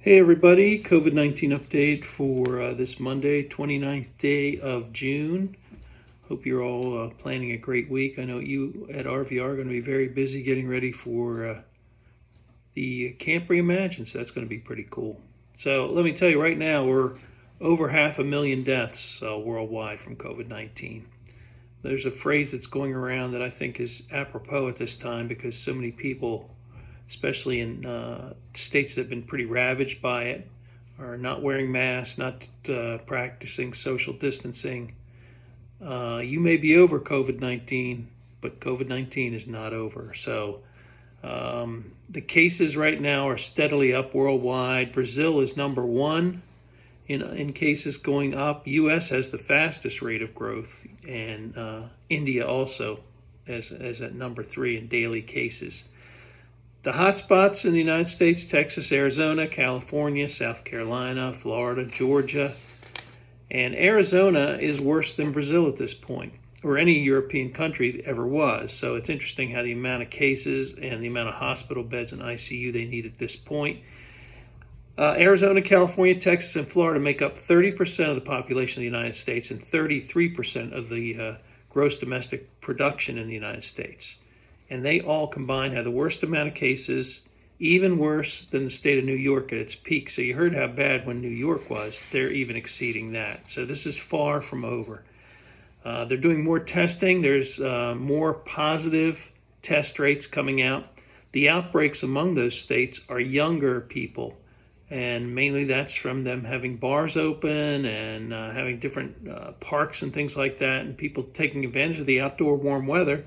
Hey everybody, COVID-19 update for this Monday, 29th day of June. Hope you're all planning a great week. I know you at RVR are going to be very busy getting ready for the Camp Reimagine, so that's going to be pretty cool. So let me tell you right now, we're over 500,000 deaths worldwide from COVID-19. There's a phrase that's going around that I think is apropos at this time because so many people, especially in states that have been pretty ravaged by it, are not wearing masks, not practicing social distancing. You may be over COVID-19, but COVID-19 is not over. So the cases right now are steadily up worldwide. Brazil is number one in cases going up. U.S. has the fastest rate of growth, and India also as at number 3 in daily cases. The hotspots in the United States: Texas, Arizona, California, South Carolina, Florida, Georgia. And Arizona is worse than Brazil at this point, or any European country ever was. So it's interesting how the amount of cases and the amount of hospital beds and ICU they need at this point. Arizona, California, Texas, and Florida make up 30% of the population of the United States and 33% of the gross domestic production in the United States. And they all combined have the worst amount of cases, even worse than the state of New York at its peak. So you heard how bad when New York was. They're even exceeding that. So this is far from over. They're doing more testing. There's more positive test rates coming out. The outbreaks among those states are younger people, and mainly that's from them having bars open and having different parks and things like that, and people taking advantage of the outdoor warm weather,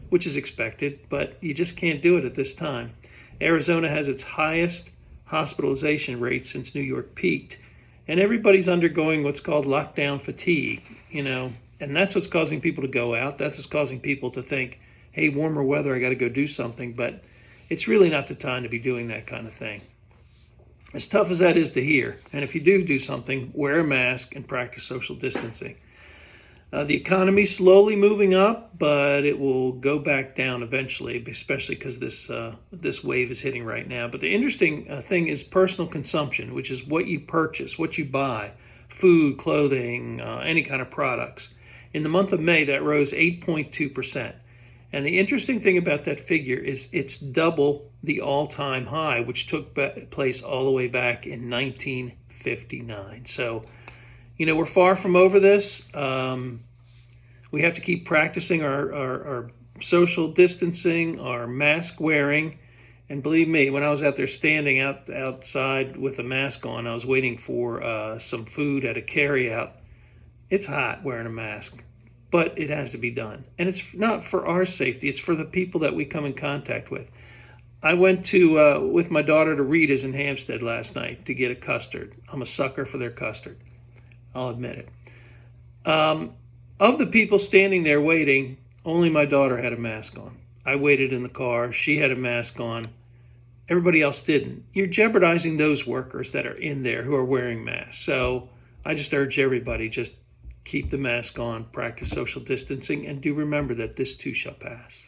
which is expected, but you just can't do it at this time. Arizona has its highest hospitalization rate since New York peaked, and everybody's undergoing what's called lockdown fatigue, and that's what's causing people to go out. That's what's causing people to think, hey, warmer weather, I got to go do something, but it's really not the time to be doing that kind of thing. As tough as that is to hear, and if you do something, wear a mask and practice social distancing. The economy's slowly moving up, but it will go back down eventually, especially because this wave is hitting right now. But the interesting thing is personal consumption, which is what you purchase, what you buy, food, clothing, any kind of products. In the month of May, that rose 8.2%. And the interesting thing about that figure is it's double the all-time high, which took place all the way back in 1959. So, we're far from over this. We have to keep practicing our social distancing, our mask wearing. And believe me, when I was out there standing outside with a mask on, I was waiting for some food at a carryout. It's hot wearing a mask, but it has to be done. And it's not for our safety, it's for the people that we come in contact with. I went with my daughter to Rita's in Hampstead last night to get a custard. I'm a sucker for their custard. I'll admit it. Of the people standing there waiting, only my daughter had a mask on. I waited in the car. She had a mask on. Everybody else didn't. You're jeopardizing those workers that are in there who are wearing masks. So I just urge everybody, just keep the mask on, practice social distancing, and do remember that this too shall pass.